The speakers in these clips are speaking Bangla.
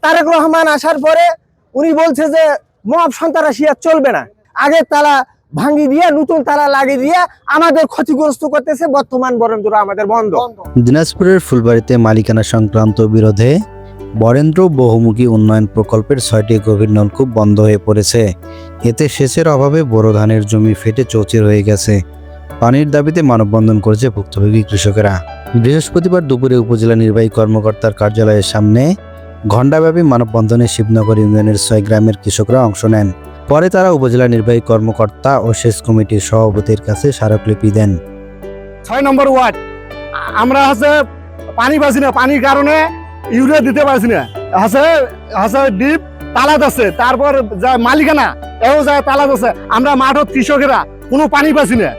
তারেক রহমান আসার পরে উনি বলছে যে মব সন্ত্রাসী আর চলবে না, আগের তালা ভাঙি দিয়ে নতুন তালা লাগিয়ে দিয়ে আমাদের ক্ষতিগ্রস্ত করতেছে। বর্তমান বরেন্দ্র আমাদের বন্ধ। দিনাজপুরের ফুলবাড়িতে মালিকানা সংক্রান্ত বিরোধে বরেন্দ্র বহুমুখী উন্নয়ন প্রকল্পের 6টি গভীর নলকূপ বন্ধ হয়ে পড়েছে। এতে সেচের অভাবে বোরো ধানের জমি ফেটে চৌচির হয়ে গেছে। পানির দাবিতে মানববন্ধন করেছে ভুক্তভোগী কৃষকেরা। বৃহস্পতিবার দুপুরে উপজেলা নির্বাহী কর্মকর্তার কার্যালয়ের সামনে ঘণ্টাব্যাপী মানববন্ধনে শিবনগর ইউনিয়নের 6 গ্রামের কৃষকরা অংশ নেন। পরে তারা উপজেলা নির্বাহী কর্মকর্তা ও সেচ কমিটির সভাপতির কাছে স্মারকলিপি দেন। 6 নম্বর ওয়ার্ড আমরা পানি পাচ্ছি না, পানির কারণে ইউরিয়া দিতে পারছি না। ডিপ তালাত আছে, তারপর যা মালিকানা এও যায় তালাত আছে। আমরা মাঠত কৃষকেরা কোনো পানি পাচ্ছি না।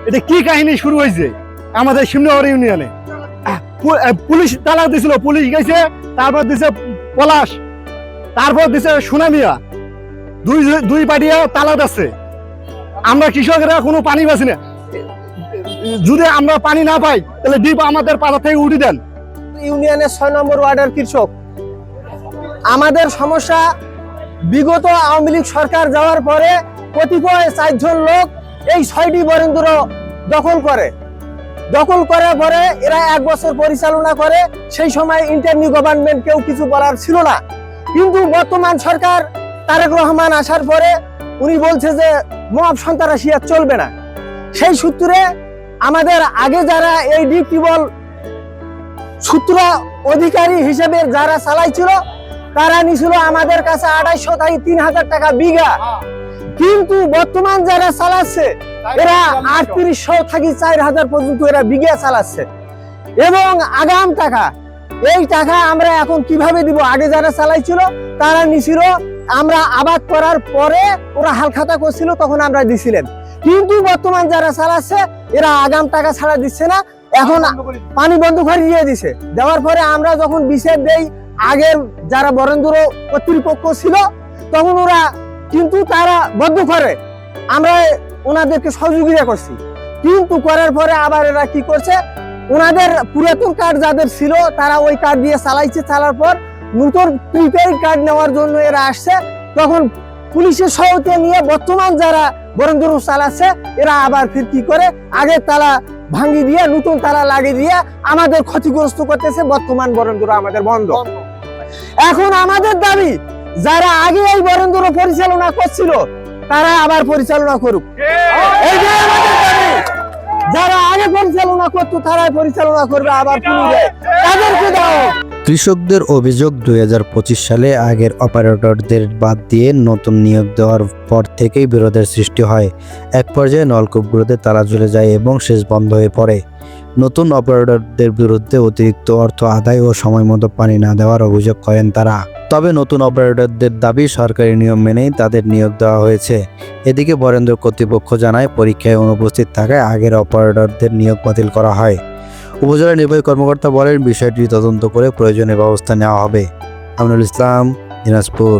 এটা কি কাহিনী শুরু হয়েছে আমাদের শিবনগর ইউনিয়নে? পুলিশ তালাক দিছিল, পুলিশ গেছে, তারপর দিছে পলাশ, তারপর দিছে সুনামিয়া, দুই পাটিয়া তালাত আছে। আমরা কৃষকেরা কোনো পানি পাচ্ছি না। যদি আমরা পানি না পাই তাহলে ডিপ আমাদের পাড়া থেকে উঠে দেন। ইউনিয়নের 6 নম্বর ওয়ার্ডের কৃষক, আমাদের সমস্যা বিগত আওয়ামী লীগ সরকার যাওয়ার পরে কতিপয় 4 জন লোক এই 6টি বরেন্দ্র দখল করার পরে এরা 1 বছর পরিচালনা করে। সেই সময় ইন্টারনি গভর্নমেন্ট কেউ কিছু বলার ছিল না। কিন্তু বর্তমান সরকার তারেক রহমান আসার পরে উনি বলছে যে মব সন্ত্রাসী আর চলবে না। সেই সূত্রে আমাদের আগে যারা এই ডিপ টিউবওয়েল সূত্র অধিকারী হিসেবে যারা চালাইছিল তারা নিছিল আমাদের কাছে 250 থেকে 3000 টাকা বিঘা। কিন্তু বর্তমান যারা চালাচ্ছে এরা 3800 থেকে 4000 পর্যন্ত এরা বিঘা চালাচ্ছে। এবং আগাম টাকা, এই টাকা আমরা এখন কিভাবে দিব? আগে যারা চালাইছিল তারা নিছিল, আমরা আবাদ করার পরে ওরা হালখাতা করছিল, তখন আমরা দিছিলেন। কিন্তু বর্তমান যারা চালাচ্ছে এরা আগাম টাকা ছাড়া দিচ্ছে না, এখন পানি বন্ধ করে দিয়ে দিছে। দেওয়ার পরে আমরা যখন বিচার দেই, আগের যারা বরেন্দ্র কর্তৃপক্ষ ছিল তখন ওরা কিন্তু তারা বন্ধ করে, আমরা ওনাদেরকে সহযোগিতা করছি। কিন্তু করার পরে আবার এরা কি করছে, ওনাদের পুরাতন কার্ড যাদের ছিল তারা ওই কার্ড দিয়ে চালাইছে। চালার পর নতুন প্রিপেইড কার্ড নেওয়ার জন্য এরা আসছে, তখন পুলিশের সহায়তা নিয়ে বর্তমান যারা বরেন্দ্র চালাচ্ছে এরা আবার ফির কি করে, আগের তালা ভাঙি দিয়ে নতুন তালা লাগিয়ে দিয়ে আমাদের ক্ষতিগ্রস্ত করতেছে। বর্তমান বরেন্দ্র আমাদের বন্ধ। এখন আমাদের দাবি যারা আগে এই বরেন্দ্র পরিচালনা করছিল তারা আবার পরিচালনা করুক। এইটাই আমাদের দাবি। যারা আগে পরিচালনা করতো তারাই পরিচালনা করবে, আবার তাদেরকে দাও। কৃষকদের অভিযোগ, 2025 সালে আগের অপারেটরদের বাদ দিয়ে নতুন নিয়োগ দেওয়ার পর থেকেই বিরোধের সৃষ্টি হয়। এক পর্যায়ে নলকূপগুলোতে তালা ঝুলে যায় এবং সেচ বন্ধ হয়ে পড়ে। নতুন অপারেটরদের বিরুদ্ধে অতিরিক্ত অর্থ আদায় ও সময়মতো পানি না দেওয়ার অভিযোগ করেন তারা। তবে নতুন অপারেটরদের দাবি সরকারি নিয়ম মেনেই তাদের নিয়োগ দেওয়া হয়েছে। এদিকে বরেন্দ্র কর্তৃপক্ষ জানায় পরীক্ষায় অনুপস্থিত থাকায় আগের অপারেটরদের নিয়োগ বাতিল করা হয়। উপজেলা নির্বাহী কর্মকর্তা বলেন বিষয়টি তদন্ত করে প্রয়োজনীয় ব্যবস্থা নেওয়া হবে। আমিনুল ইসলাম, দিনাজপুর।